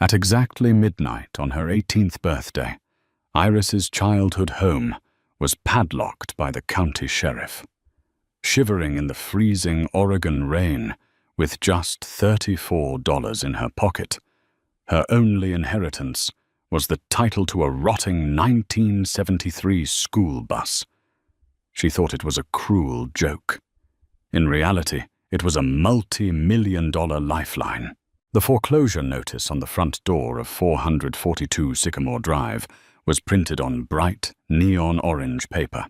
At exactly midnight on her 18th birthday, Iris's childhood home was padlocked by the county sheriff. Shivering in the freezing Oregon rain, with just $34 in her pocket, her only inheritance was the title to a rotting 1973 school bus. She thought it was a cruel joke. In reality, it was a multi-million-dollar lifeline. The foreclosure notice on the front door of 442 Sycamore Drive was printed on bright, neon orange paper.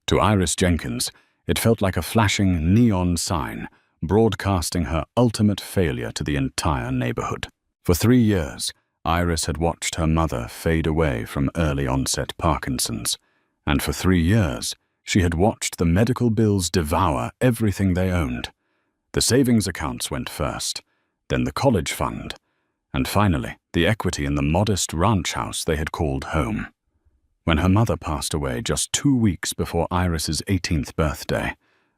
To Iris Jenkins, it felt like a flashing neon sign broadcasting her ultimate failure to the entire neighborhood. For 3 years, Iris had watched her mother fade away from early-onset Parkinson's, and for 3 years, she had watched the medical bills devour everything they owned. The savings accounts went first, then the college fund, and finally the equity in the modest ranch house they had called home. When her mother passed away just 2 weeks before Iris's 18th birthday,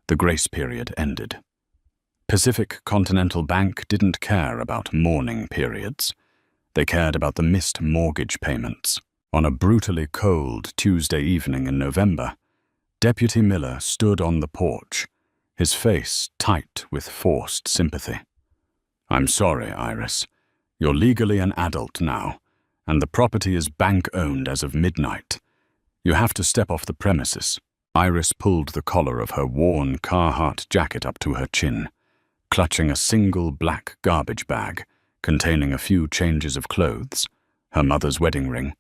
the grace period ended. Pacific Continental Bank didn't care about mourning periods. They cared about the missed mortgage payments. On a brutally cold Tuesday evening in November, Deputy Miller stood on the porch, his face tight with forced sympathy. "I'm sorry, Iris. You're legally an adult now, and the property is bank-owned as of midnight. You have to step off the premises." Iris pulled the collar of her worn Carhartt jacket up to her chin, clutching a single black garbage bag containing a few changes of clothes, her mother's wedding ring,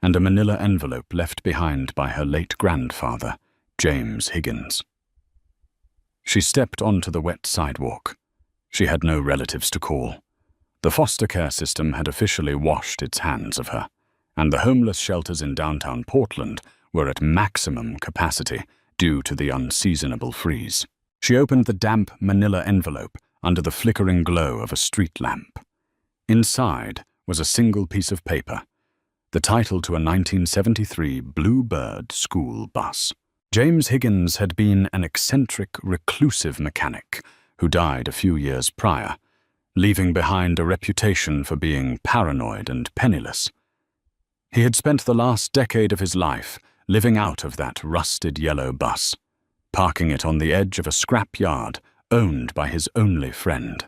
and a manila envelope left behind by her late grandfather, James Higgins. She stepped onto the wet sidewalk. She had no relatives to call. The foster care system had officially washed its hands of her, and the homeless shelters in downtown Portland were at maximum capacity due to the unseasonable freeze. She opened the damp manila envelope under the flickering glow of a street lamp. Inside was a single piece of paper, the title to a 1973 Bluebird school bus. James Higgins had been an eccentric, reclusive mechanic who died a few years prior, leaving behind a reputation for being paranoid and penniless. He had spent the last decade of his life living out of that rusted yellow bus, parking it on the edge of a scrap yard owned by his only friend.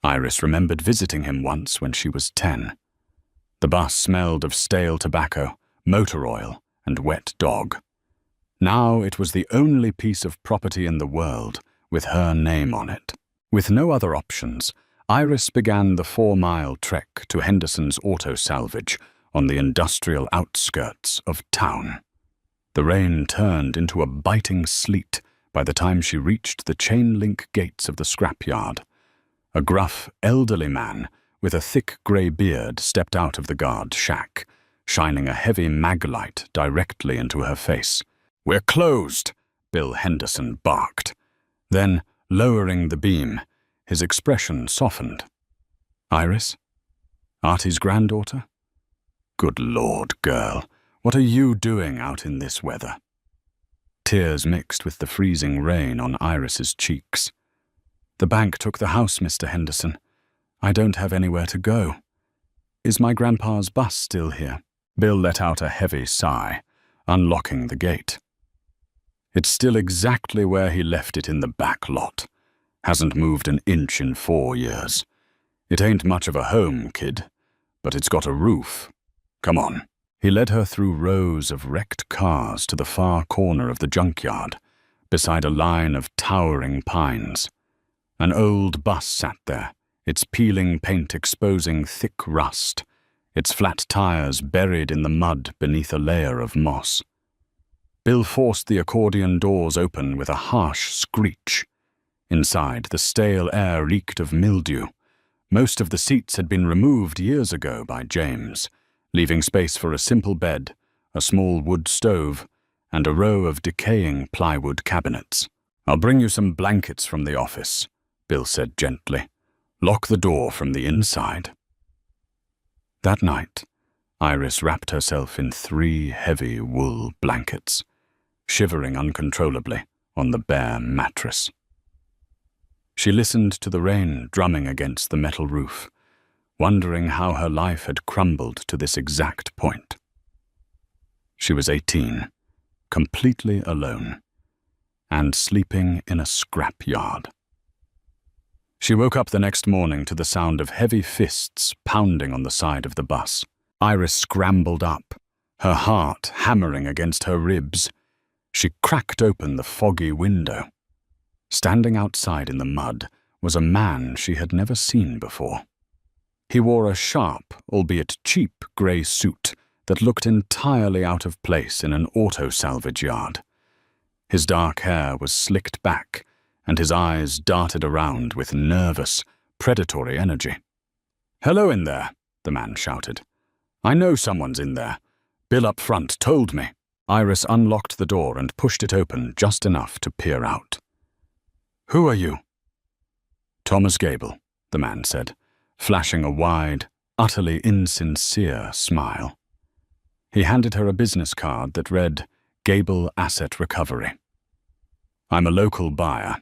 Iris remembered visiting him once when she was 10. The bus smelled of stale tobacco, motor oil, and wet dog. Now it was the only piece of property in the world with her name on it. With no other options, Iris began the 4-mile trek to Henderson's Auto Salvage on the industrial outskirts of town. The rain turned into a biting sleet by the time she reached the chain-link gates of the scrapyard. A gruff, elderly man with a thick grey beard stepped out of the guard shack, shining a heavy mag light directly into her face. "We're closed," Bill Henderson barked. Then, lowering the beam, his expression softened. "Iris? Artie's granddaughter? Good Lord, girl, what are you doing out in this weather?" Tears mixed with the freezing rain on Iris's cheeks. "The bank took the house, Mr. Henderson. I don't have anywhere to go. Is my grandpa's bus still here?" Bill let out a heavy sigh, unlocking the gate. "It's still exactly where he left it in the back lot. Hasn't moved an inch in 4 years. It ain't much of a home, kid, but it's got a roof. Come on." He led her through rows of wrecked cars to the far corner of the junkyard, beside a line of towering pines. An old bus sat there, its peeling paint exposing thick rust, its flat tires buried in the mud beneath a layer of moss. Bill forced the accordion doors open with a harsh screech. Inside, the stale air reeked of mildew. Most of the seats had been removed years ago by James, leaving space for a simple bed, a small wood stove, and a row of decaying plywood cabinets. "I'll bring you some blankets from the office," Bill said gently. "Lock the door from the inside." That night, Iris wrapped herself in 3 heavy wool blankets, shivering uncontrollably on the bare mattress. She listened to the rain drumming against the metal roof, wondering how her life had crumbled to this exact point. She was 18, completely alone, and sleeping in a scrap yard. She woke up the next morning to the sound of heavy fists pounding on the side of the bus. Iris scrambled up, her heart hammering against her ribs. She cracked open the foggy window. Standing outside in the mud was a man she had never seen before. He wore a sharp, albeit cheap, grey suit that looked entirely out of place in an auto salvage yard. His dark hair was slicked back, and his eyes darted around with nervous, predatory energy. "Hello in there," the man shouted. "I know someone's in there. Bill up front told me." Iris unlocked the door and pushed it open just enough to peer out. "Who are you?" "Thomas Gable," the man said, flashing a wide, utterly insincere smile. He handed her a business card that read, "Gable Asset Recovery." "I'm a local buyer.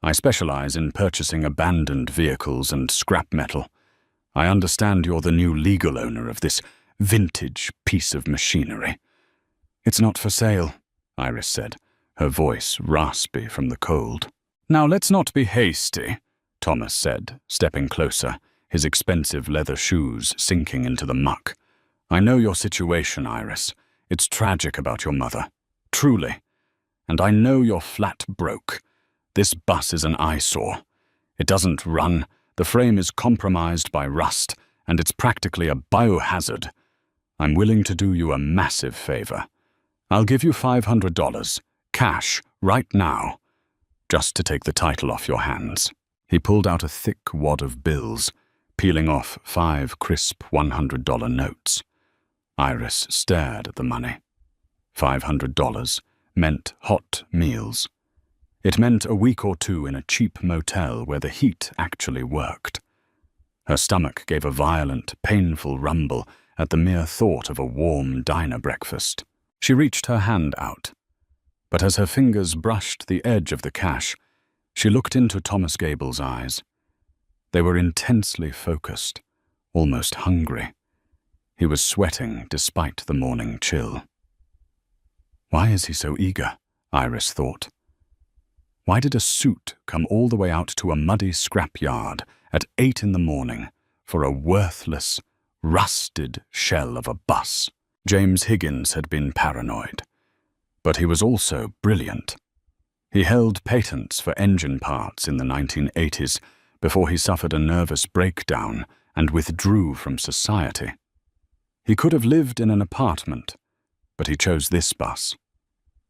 I specialize in purchasing abandoned vehicles and scrap metal. I understand you're the new legal owner of this vintage piece of machinery." "It's not for sale," Iris said, her voice raspy from the cold. "Now let's not be hasty," Thomas said, stepping closer, his expensive leather shoes sinking into the muck. "I know your situation, Iris. It's tragic about your mother. Truly. And I know you're flat broke. This bus is an eyesore. It doesn't run, the frame is compromised by rust, and it's practically a biohazard. I'm willing to do you a massive favor. I'll give you $500, cash, right now, just to take the title off your hands." He pulled out a thick wad of bills, peeling off 5 crisp $100 notes. Iris stared at the money. $500 meant hot meals. It meant a week or two in a cheap motel where the heat actually worked. Her stomach gave a violent, painful rumble at the mere thought of a warm diner breakfast. She reached her hand out, but as her fingers brushed the edge of the cash, she looked into Thomas Gable's eyes. They were intensely focused, almost hungry. He was sweating despite the morning chill. Why is he so eager? Iris thought. Why did a suit come all the way out to a muddy scrapyard at 8 in the morning for a worthless, rusted shell of a bus? James Higgins had been paranoid, but he was also brilliant. He held patents for engine parts in the 1980s before he suffered a nervous breakdown and withdrew from society. He could have lived in an apartment, but he chose this bus.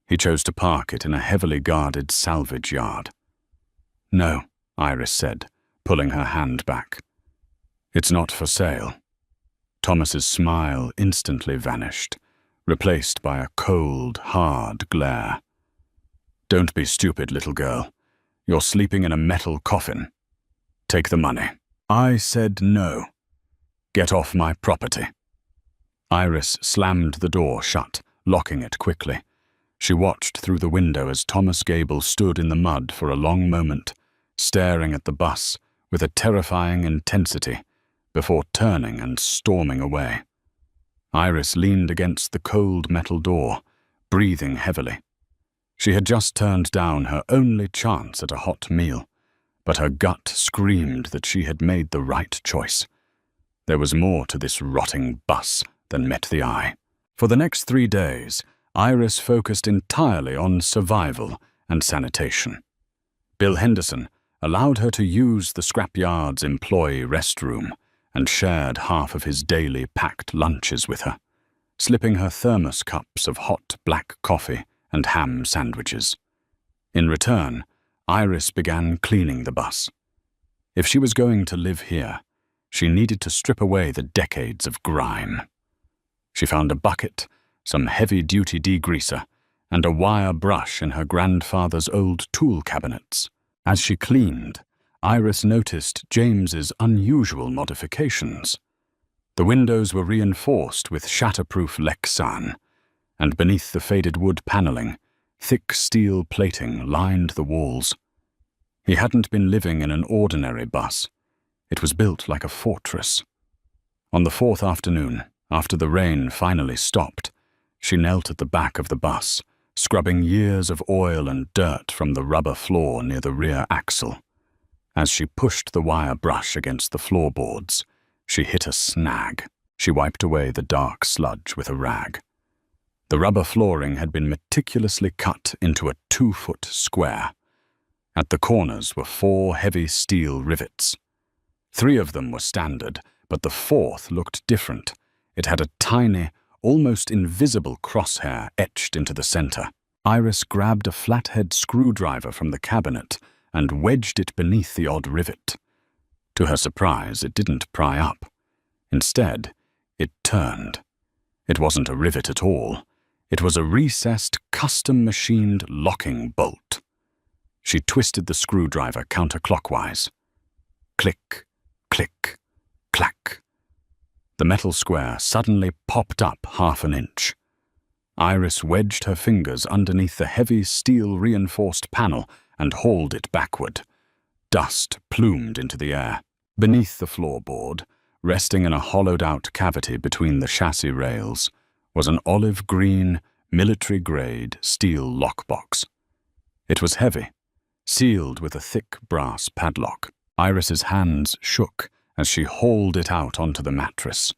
He chose to park it in a heavily guarded salvage yard. "No," Iris said, pulling her hand back. "It's not for sale." Thomas's smile instantly vanished, replaced by a cold, hard glare. "Don't be stupid, little girl. You're sleeping in a metal coffin. Take the money." I said no. "Get off my property." Iris slammed the door shut, locking it quickly. She watched through the window as Thomas Gable stood in the mud for a long moment, staring at the bus with a terrifying intensity, before turning and storming away. Iris leaned against the cold metal door, breathing heavily. She had just turned down her only chance at a hot meal, but her gut screamed that she had made the right choice. There was more to this rotting bus than met the eye. For the next 3 days, Iris focused entirely on survival and sanitation. Bill Henderson allowed her to use the scrapyard's employee restroom and shared half of his daily packed lunches with her, slipping her thermos cups of hot black coffee and ham sandwiches. In return, Iris began cleaning the bus. If she was going to live here, she needed to strip away the decades of grime. She found a bucket, some heavy-duty degreaser, and a wire brush in her grandfather's old tool cabinets. As she cleaned, Iris noticed James's unusual modifications. The windows were reinforced with shatterproof Lexan, and beneath the faded wood paneling, thick steel plating lined the walls. He hadn't been living in an ordinary bus. It was built like a fortress, On the fourth afternoon, after the rain finally stopped, she knelt at the back of the bus, scrubbing years of oil and dirt from the rubber floor near the rear axle. As she pushed the wire brush against the floorboards, she hit a snag. She wiped away the dark sludge with a rag. The rubber flooring had been meticulously cut into a 2-foot square. At the corners were 4 heavy steel rivets. 3 of them were standard, but the 4th looked different. It had a tiny, almost invisible crosshair etched into the center. Iris grabbed a flathead screwdriver from the cabinet and wedged it beneath the odd rivet. To her surprise, it didn't pry up. Instead, it turned. It wasn't a rivet at all. It was a recessed, custom-machined locking bolt. She twisted the screwdriver counterclockwise. Click, click, clack. The metal square suddenly popped up 1/2 inch. Iris wedged her fingers underneath the heavy steel-reinforced panel and hauled it backward. Dust plumed into the air. Beneath the floorboard, resting in a hollowed-out cavity between the chassis rails, was an olive-green, military-grade steel lockbox. It was heavy, sealed with a thick brass padlock. Iris's hands shook as she hauled it out onto the mattress.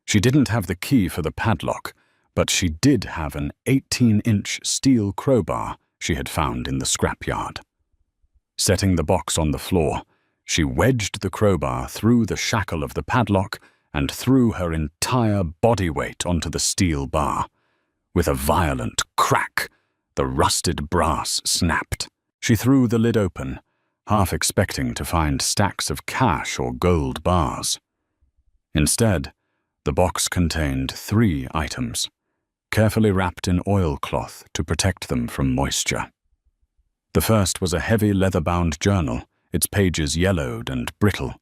She didn't have the key for the padlock, but she did have an 18-inch steel crowbar she had found in the scrapyard. Setting the box on the floor, she wedged the crowbar through the shackle of the padlock and threw her entire body weight onto the steel bar. With a violent crack, the rusted brass snapped. She threw the lid open, half expecting to find stacks of cash or gold bars. Instead, the box contained 3 items, carefully wrapped in oilcloth to protect them from moisture. The first was a heavy leather-bound journal, its pages yellowed and brittle.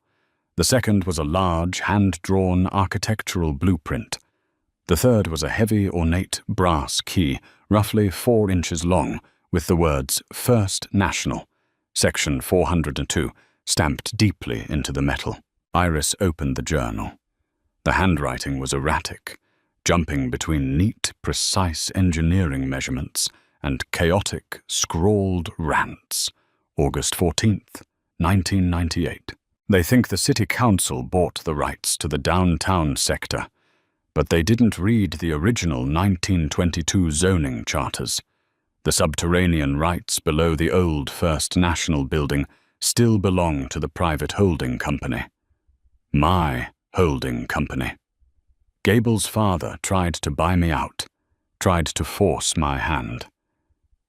The second was a large, hand-drawn architectural blueprint. The third was a heavy, ornate brass key, roughly 4 inches long, with the words First National, Section 402, stamped deeply into the metal. Iris opened the journal. The handwriting was erratic, jumping between neat, precise engineering measurements and chaotic, scrawled rants. August 14th, 1998. They think the city council bought the rights to the downtown sector, but they didn't read the original 1922 zoning charters. The subterranean rights below the old First National building still belong to the private holding company. My holding company. Gable's father tried to buy me out, tried to force my hand.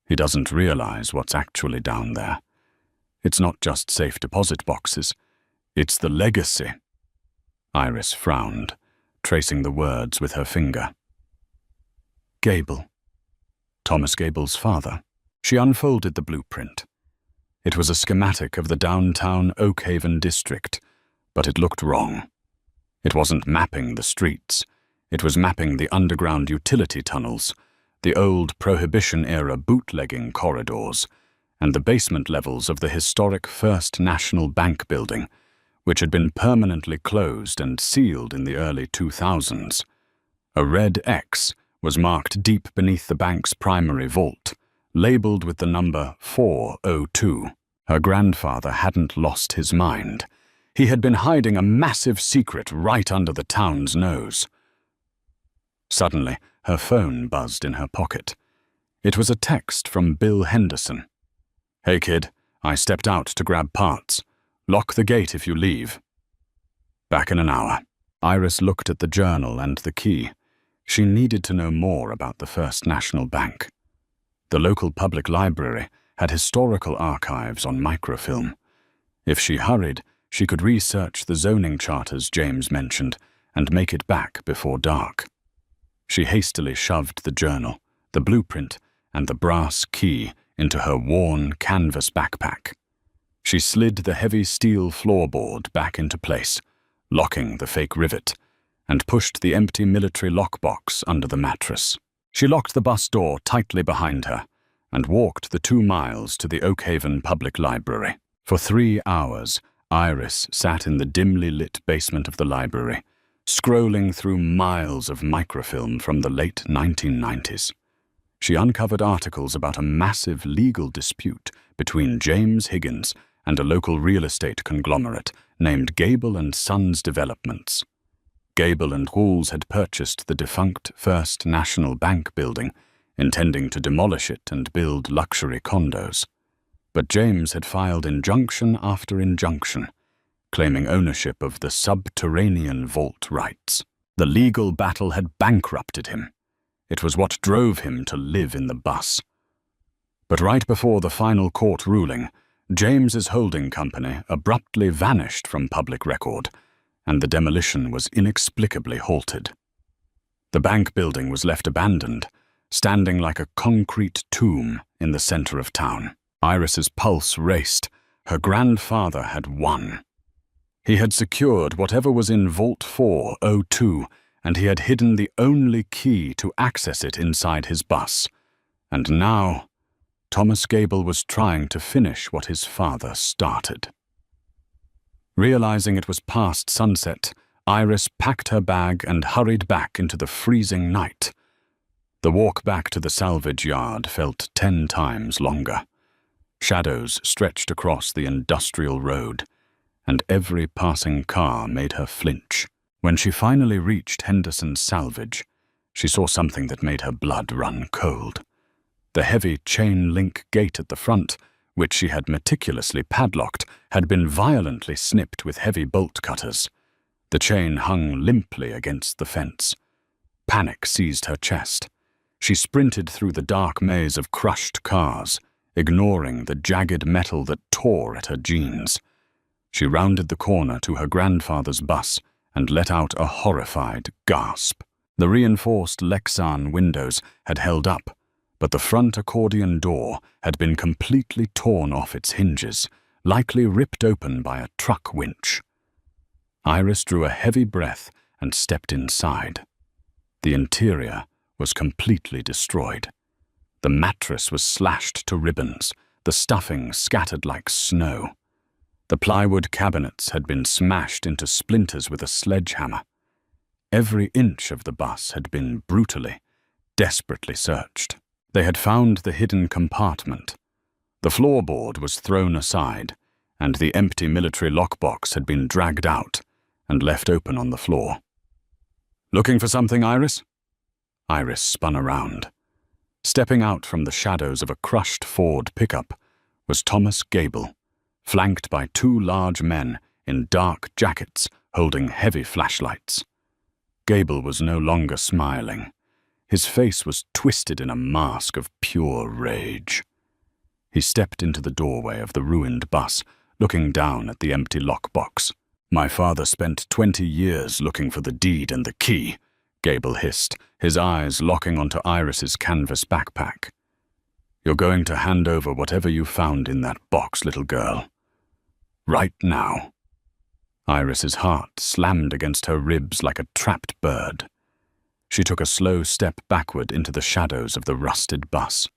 He doesn't realize what's actually down there. It's not just safe deposit boxes. It's the legacy. Iris frowned, tracing the words with her finger. Gable. Thomas Gable's father. She unfolded the blueprint. It was a schematic of the downtown Oakhaven district, but it looked wrong. It wasn't mapping the streets. It was mapping the underground utility tunnels, the old Prohibition-era bootlegging corridors, and the basement levels of the historic First National Bank building, which had been permanently closed and sealed in the early 2000s. A red X was marked deep beneath the bank's primary vault, labeled with the number 402. Her grandfather hadn't lost his mind. He had been hiding a massive secret right under the town's nose. Suddenly, her phone buzzed in her pocket. It was a text from Bill Henderson. "Hey kid, I stepped out to grab parts. Lock the gate if you leave." Back in an hour. Iris looked at the journal and the key. She needed to know more about the First National Bank. The local public library had historical archives on microfilm. If she hurried, she could research the zoning charters James mentioned and make it back before dark. She hastily shoved the journal, the blueprint, and the brass key into her worn canvas backpack. She slid the heavy steel floorboard back into place, locking the fake rivet, and pushed the empty military lockbox under the mattress. She locked the bus door tightly behind her and walked the 2 miles to the Oakhaven Public Library. For 3 hours, Iris sat in the dimly lit basement of the library, scrolling through miles of microfilm from the late 1990s. She uncovered articles about a massive legal dispute between James Higgins and a local real estate conglomerate named Gable and Sons Developments. Gable and Walls had purchased the defunct First National Bank building, intending to demolish it and build luxury condos. But James had filed injunction after injunction, claiming ownership of the subterranean vault rights. The legal battle had bankrupted him. It was what drove him to live in the bus. But right before the final court ruling, James's holding company abruptly vanished from public record, and the demolition was inexplicably halted. The bank building was left abandoned, standing like a concrete tomb in the center of town. Iris's pulse raced. Her grandfather had won. He had secured whatever was in Vault 402, and he had hidden the only key to access it inside his bus. And now, Thomas Gable was trying to finish what his father started. Realizing it was past sunset, Iris packed her bag and hurried back into the freezing night. The walk back to the salvage yard felt 10 times longer. Shadows stretched across the industrial road, and every passing car made her flinch. When she finally reached Henderson's salvage, she saw something that made her blood run cold. The heavy chain-link gate at the front, which she had meticulously padlocked, had been violently snipped with heavy bolt cutters. The chain hung limply against the fence. Panic seized her chest. She sprinted through the dark maze of crushed cars, ignoring the jagged metal that tore at her jeans. She rounded the corner to her grandfather's bus and let out a horrified gasp. The reinforced Lexan windows had held up, but the front accordion door had been completely torn off its hinges, likely ripped open by a truck winch. Iris drew a heavy breath and stepped inside. The interior was completely destroyed. The mattress was slashed to ribbons, the stuffing scattered like snow. The plywood cabinets had been smashed into splinters with a sledgehammer. Every inch of the bus had been brutally, desperately searched. They had found the hidden compartment. The floorboard was thrown aside, and the empty military lockbox had been dragged out and left open on the floor. "Looking for something, Iris?" Iris spun around. Stepping out from the shadows of a crushed Ford pickup was Thomas Gable, flanked by 2 large men in dark jackets holding heavy flashlights. Gable was no longer smiling. His face was twisted in a mask of pure rage. He stepped into the doorway of the ruined bus, looking down at the empty lockbox. "My father spent 20 years looking for the deed and the key," Gable hissed, his eyes locking onto Iris's canvas backpack. "You're going to hand over whatever you found in that box, little girl. Right now." Iris's heart slammed against her ribs like a trapped bird. She took a slow step backward into the shadows of the rusted bus.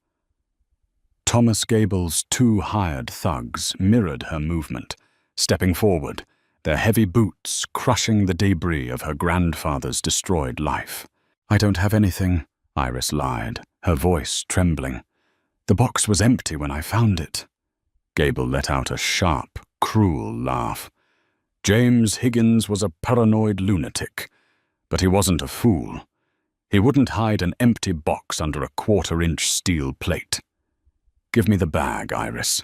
Thomas Gable's 2 hired thugs mirrored her movement, stepping forward, their heavy boots crushing the debris of her grandfather's destroyed life. "I don't have anything," Iris lied, her voice trembling. "The box was empty when I found it." Gable let out a sharp, cruel laugh. James Higgins was a paranoid lunatic, but he wasn't a fool. He wouldn't hide an empty box under a 1/4-inch steel plate. "Give me the bag, Iris.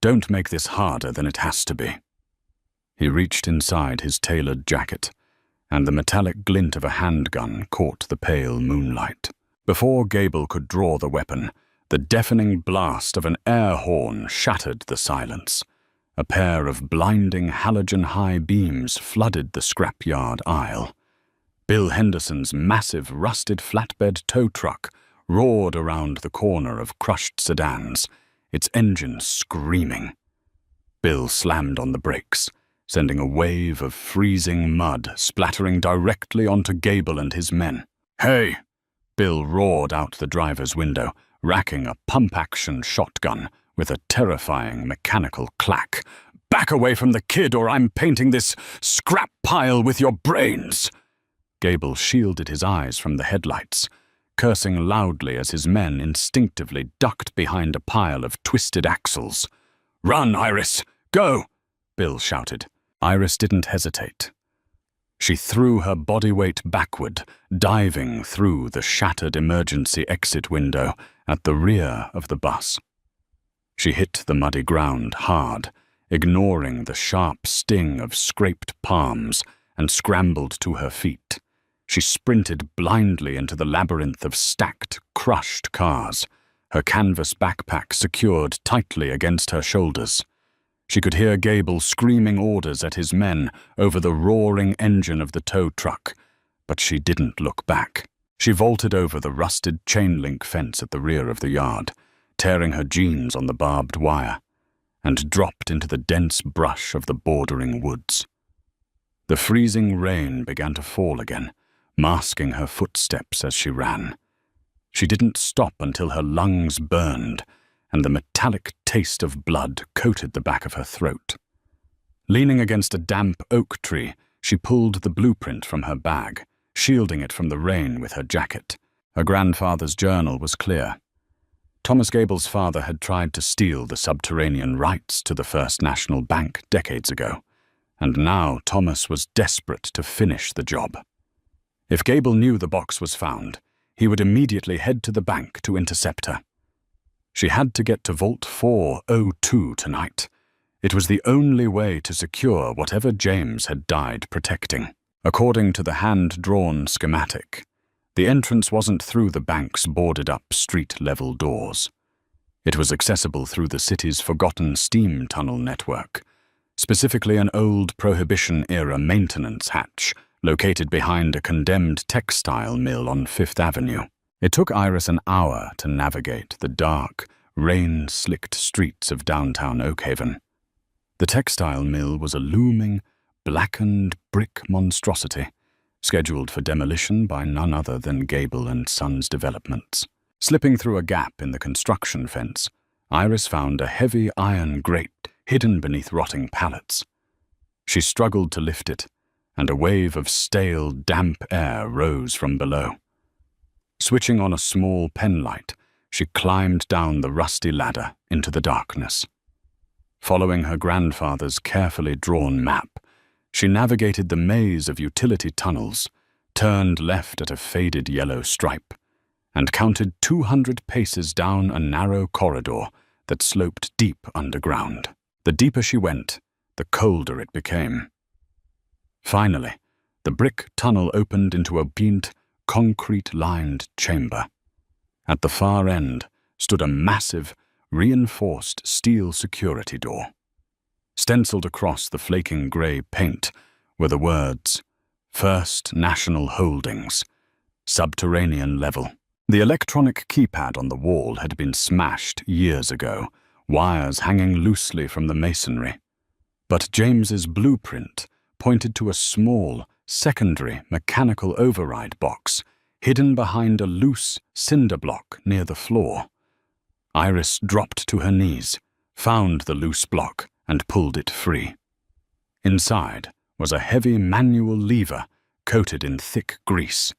Don't make this harder than it has to be." He reached inside his tailored jacket, and the metallic glint of a handgun caught the pale moonlight. Before Gable could draw the weapon, the deafening blast of an air horn shattered the silence. A pair of blinding halogen-high beams flooded the scrapyard aisle. Bill Henderson's massive rusted flatbed tow truck roared around the corner of crushed sedans, its engine screaming. Bill slammed on the brakes, sending a wave of freezing mud splattering directly onto Gable and his men. "Hey!" Bill roared out the driver's window, racking a pump-action shotgun with a terrifying mechanical clack. Back away from the kid, or I'm painting this scrap pile with your brains." Gable shielded his eyes from the headlights, cursing loudly as his men instinctively ducked behind a pile of twisted axles. "Run, Iris! Go!" Bill shouted. Iris didn't hesitate. She threw her body weight backward, diving through the shattered emergency exit window at the rear of the bus. She hit the muddy ground hard, ignoring the sharp sting of scraped palms, and scrambled to her feet. She sprinted blindly into the labyrinth of stacked, crushed cars, her canvas backpack secured tightly against her shoulders. She could hear Gable screaming orders at his men over the roaring engine of the tow truck, but she didn't look back. She vaulted over the rusted chain-link fence at the rear of the yard, tearing her jeans on the barbed wire, and dropped into the dense brush of the bordering woods. The freezing rain began to fall again, masking her footsteps as she ran. She didn't stop until her lungs burned, and the metallic taste of blood coated the back of her throat. Leaning against a damp oak tree, she pulled the blueprint from her bag, shielding it from the rain with her jacket. Her grandfather's journal was clear. Thomas Gable's father had tried to steal the subterranean rights to the First National Bank decades ago, and now Thomas was desperate to finish the job. If Gable knew the box was found, he would immediately head to the bank to intercept her. She had to get to Vault 402 tonight. It was the only way to secure whatever James had died protecting. According to the hand-drawn schematic, the entrance wasn't through the bank's boarded-up street-level doors. It was accessible through the city's forgotten steam tunnel network, specifically an old Prohibition-era maintenance hatch located behind a condemned textile mill on Fifth Avenue. It took Iris an hour to navigate the dark, rain-slicked streets of downtown Oakhaven. The textile mill was a looming, blackened brick monstrosity, scheduled for demolition by none other than Gable and Sons Developments. Slipping through a gap in the construction fence, Iris found a heavy iron grate hidden beneath rotting pallets. She struggled to lift it, and a wave of stale, damp air rose from below. Switching on a small penlight, she climbed down the rusty ladder into the darkness. Following her grandfather's carefully drawn map, she navigated the maze of utility tunnels, turned left at a faded yellow stripe, and counted 200 paces down a narrow corridor that sloped deep underground. The deeper she went, the colder it became. Finally, the brick tunnel opened into a bent, concrete-lined chamber. At the far end stood a massive, reinforced steel security door. Stenciled across the flaking grey paint were the words, "First National Holdings, Subterranean Level." The electronic keypad on the wall had been smashed years ago, wires hanging loosely from the masonry. But James's blueprint pointed to a small, secondary mechanical override box hidden behind a loose cinder block near the floor. Iris dropped to her knees, found the loose block, and pulled it free. Inside was a heavy manual lever coated in thick grease.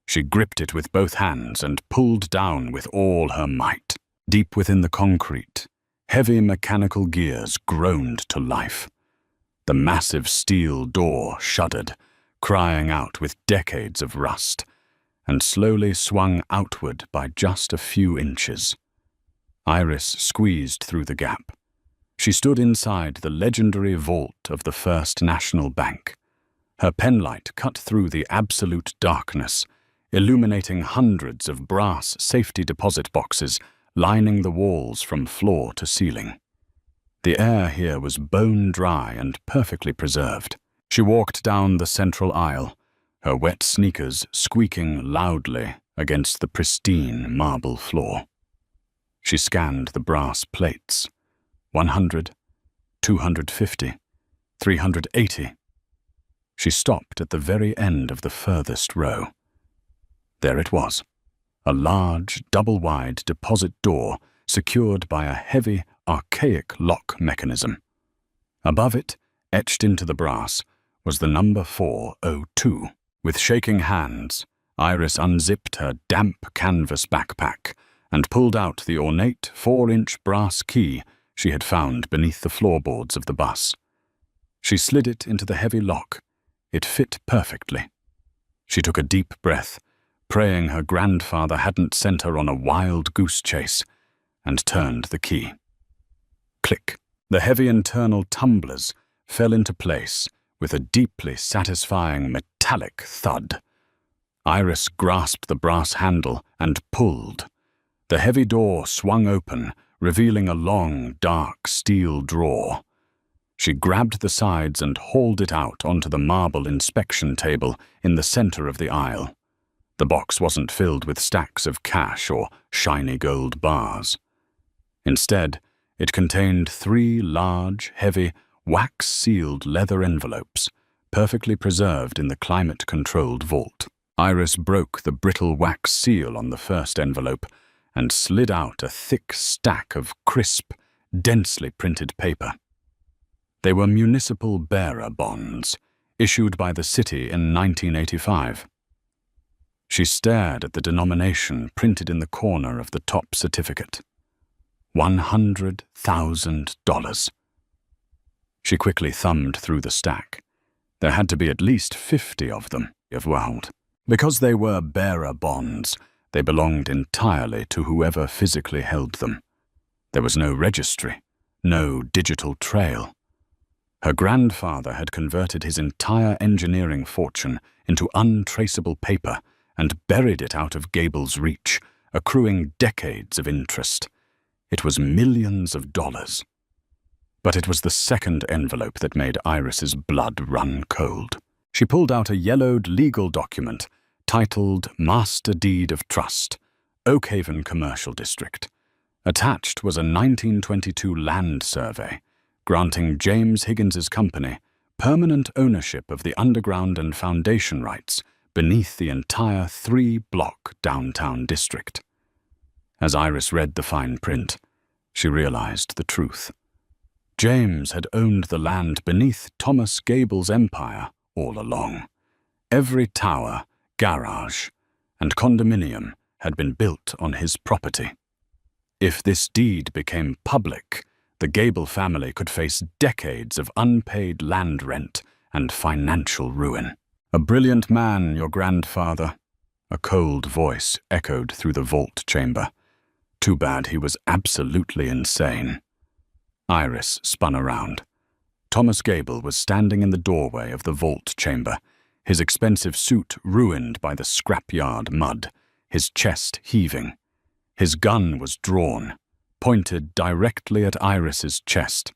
She gripped it with both hands and pulled down with all her might. Deep within the concrete, heavy mechanical gears groaned to life. The massive steel door shuddered, crying out with decades of rust, and slowly swung outward by just a few inches. Iris squeezed through the gap. She stood inside the legendary vault of the First National Bank. Her penlight cut through the absolute darkness, illuminating hundreds of brass safety deposit boxes lining the walls from floor to ceiling. The air here was bone dry and perfectly preserved. She walked down the central aisle, her wet sneakers squeaking loudly against the pristine marble floor. She scanned the brass plates. 100, 250, 380. She stopped at the very end of the furthest row. There it was, a large, double-wide deposit door secured by a heavy, archaic lock mechanism. Above it, etched into the brass, was the number 402. With shaking hands, Iris unzipped her damp canvas backpack and pulled out the ornate 4-inch brass key she had found beneath the floorboards of the bus. She slid it into the heavy lock. It fit perfectly. She took a deep breath, praying her grandfather hadn't sent her on a wild goose chase, and turned the key. Click. The heavy internal tumblers fell into place with a deeply satisfying metallic thud. Iris grasped the brass handle and pulled. The heavy door swung open, revealing a long, dark steel drawer. She grabbed the sides and hauled it out onto the marble inspection table in the center of the aisle. The box wasn't filled with stacks of cash or shiny gold bars. Instead, it contained 3 large, heavy, wax-sealed leather envelopes, perfectly preserved in the climate-controlled vault. Iris broke the brittle wax seal on the first envelope and slid out a thick stack of crisp, densely printed paper. They were municipal bearer bonds, issued by the city in 1985. She stared at the denomination printed in the corner of the top certificate. $100,000. She quickly thumbed through the stack. There had to be at least 50 of them, of world. Because they were bearer bonds, they belonged entirely to whoever physically held them. There was no registry, no digital trail. Her grandfather had converted his entire engineering fortune into untraceable paper and buried it out of Gable's reach, accruing decades of interest. It was millions of dollars. But it was the second envelope that made Iris's blood run cold. She pulled out a yellowed legal document titled Master Deed of Trust, Oakhaven Commercial District. Attached was a 1922 land survey, granting James Higgins's company permanent ownership of the underground and foundation rights beneath the entire 3-block downtown district. As Iris read the fine print, she realized the truth. James had owned the land beneath Thomas Gable's empire all along. Every tower, garage, and condominium had been built on his property. If this deed became public, the Gable family could face decades of unpaid land rent and financial ruin. "A brilliant man, your grandfather," a cold voice echoed through the vault chamber. Too bad he was absolutely insane. Iris spun around. Thomas Gable was standing in the doorway of the vault chamber, his expensive suit ruined by the scrapyard mud, his chest heaving. His gun was drawn, pointed directly at Iris's chest.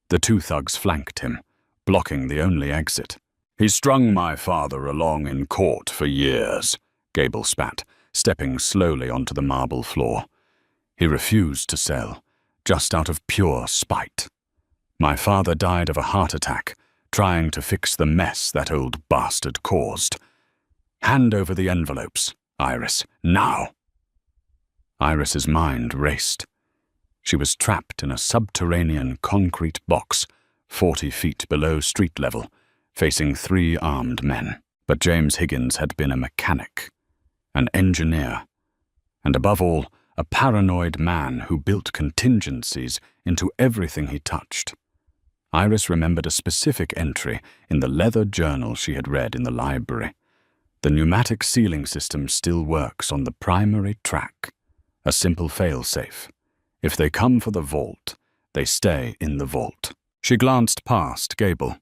The 2 thugs flanked him, blocking the only exit. "He strung my father along in court for years," Gable spat, stepping slowly onto the marble floor. "He refused to sell, just out of pure spite. My father died of a heart attack, trying to fix the mess that old bastard caused. Hand over the envelopes, Iris, now." Iris's mind raced. She was trapped in a subterranean concrete box, 40 feet below street level, facing 3 armed men. But James Higgins had been a mechanic, an engineer, and above all, a paranoid man who built contingencies into everything he touched. Iris remembered a specific entry in the leather journal she had read in the library. The pneumatic sealing system still works on the primary track, a simple fail-safe. If they come for the vault, they stay in the vault. She glanced past Gable.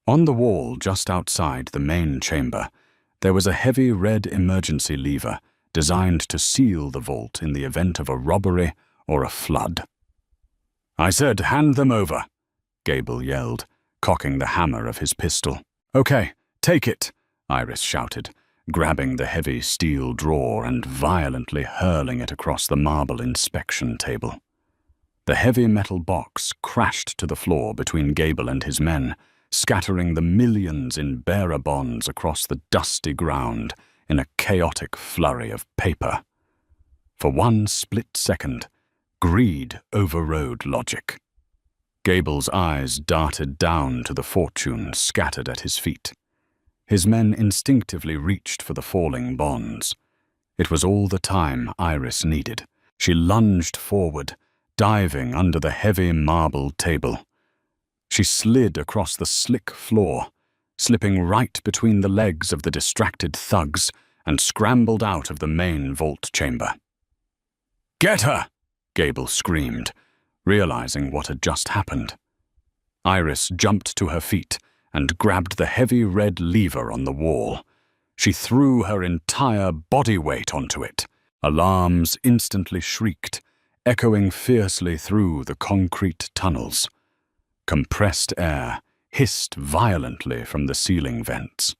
On the wall just outside the main chamber, there was a heavy red emergency lever designed to seal the vault in the event of a robbery or a flood. "I said, hand them over," Gable yelled, cocking the hammer of his pistol. "Okay, take it," Iris shouted, grabbing the heavy steel drawer and violently hurling it across the marble inspection table. The heavy metal box crashed to the floor between Gable and his men, scattering the millions in bearer bonds across the dusty ground in a chaotic flurry of paper. For one split second, greed overrode logic. Gable's eyes darted down to the fortune scattered at his feet. His men instinctively reached for the falling bonds. It was all the time Iris needed. She lunged forward, diving under the heavy marble table. She slid across the slick floor, slipping right between the legs of the distracted thugs, and scrambled out of the main vault chamber. "Get her!" Gable screamed, realizing what had just happened. Iris jumped to her feet and grabbed the heavy red lever on the wall. She threw her entire body weight onto it. Alarms instantly shrieked, echoing fiercely through the concrete tunnels. Compressed air hissed violently from the ceiling vents.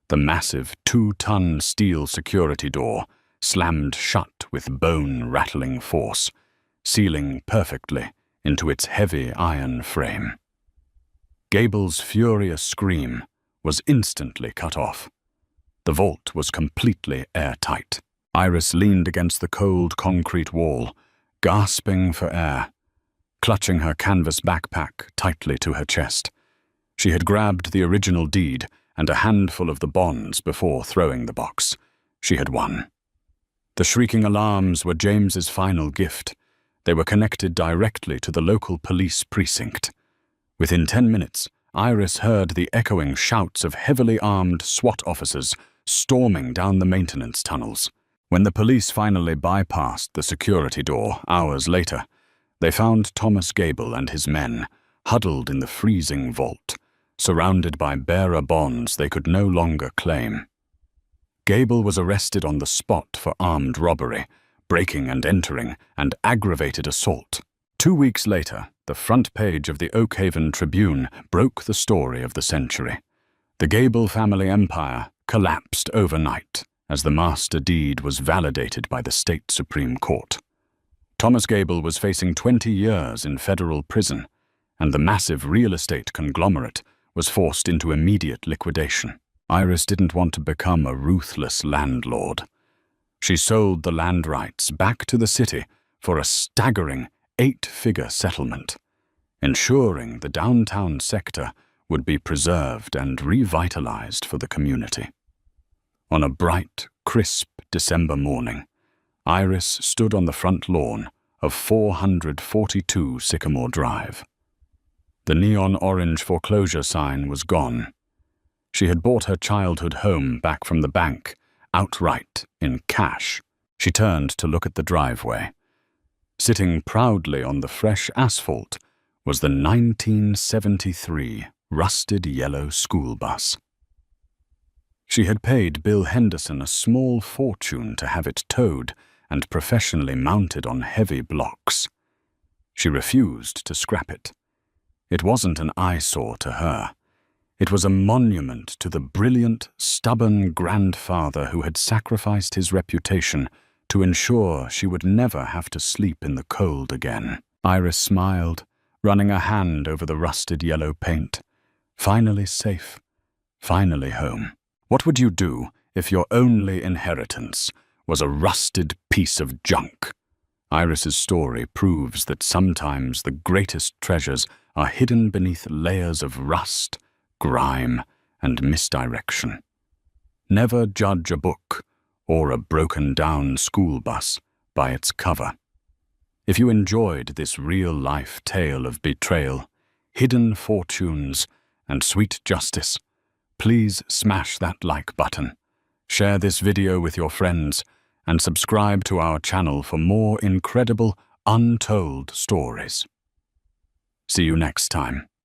The massive 2-ton steel security door slammed shut with bone-rattling force, sealing perfectly into its heavy iron frame. Gable's furious scream was instantly cut off. The vault was completely airtight. Iris leaned against the cold concrete wall, gasping for air, clutching her canvas backpack tightly to her chest. She had grabbed the original deed and a handful of the bonds before throwing the box. She had won. The shrieking alarms were James's final gift. They were connected directly to the local police precinct. Within 10 minutes, Iris heard the echoing shouts of heavily armed SWAT officers storming down the maintenance tunnels. When the police finally bypassed the security door hours later, they found Thomas Gable and his men huddled in the freezing vault, surrounded by bearer bonds they could no longer claim. Gable was arrested on the spot for armed robbery, breaking and entering, and aggravated assault. 2 weeks later, the front page of the Oakhaven Tribune broke the story of the century. The Gable family empire collapsed overnight as the master deed was validated by the state Supreme Court. Thomas Gable was facing 20 years in federal prison, and the massive real estate conglomerate was forced into immediate liquidation. Iris didn't want to become a ruthless landlord. She sold the land rights back to the city for a staggering 8-figure settlement, ensuring the downtown sector would be preserved and revitalized for the community. On a bright, crisp December morning, Iris stood on the front lawn of 442 Sycamore Drive. The neon orange foreclosure sign was gone. She had bought her childhood home back from the bank, outright in cash. She turned to look at the driveway. Sitting proudly on the fresh asphalt was the 1973 rusted yellow school bus. She had paid Bill Henderson a small fortune to have it towed and professionally mounted on heavy blocks. She refused to scrap it. It wasn't an eyesore to her. It was a monument to the brilliant, stubborn grandfather who had sacrificed his reputation to ensure she would never have to sleep in the cold again. Iris smiled, running a hand over the rusted yellow paint. Finally safe. Finally home. What would you do if your only inheritance was a rusted piece of junk? Iris's story proves that sometimes the greatest treasures are hidden beneath layers of rust, grime, and misdirection. Never judge a book or a broken-down school bus by its cover. If you enjoyed this real-life tale of betrayal, hidden fortunes, and sweet justice, please smash that like button, share this video with your friends, and subscribe to our channel for more incredible, untold stories. See you next time.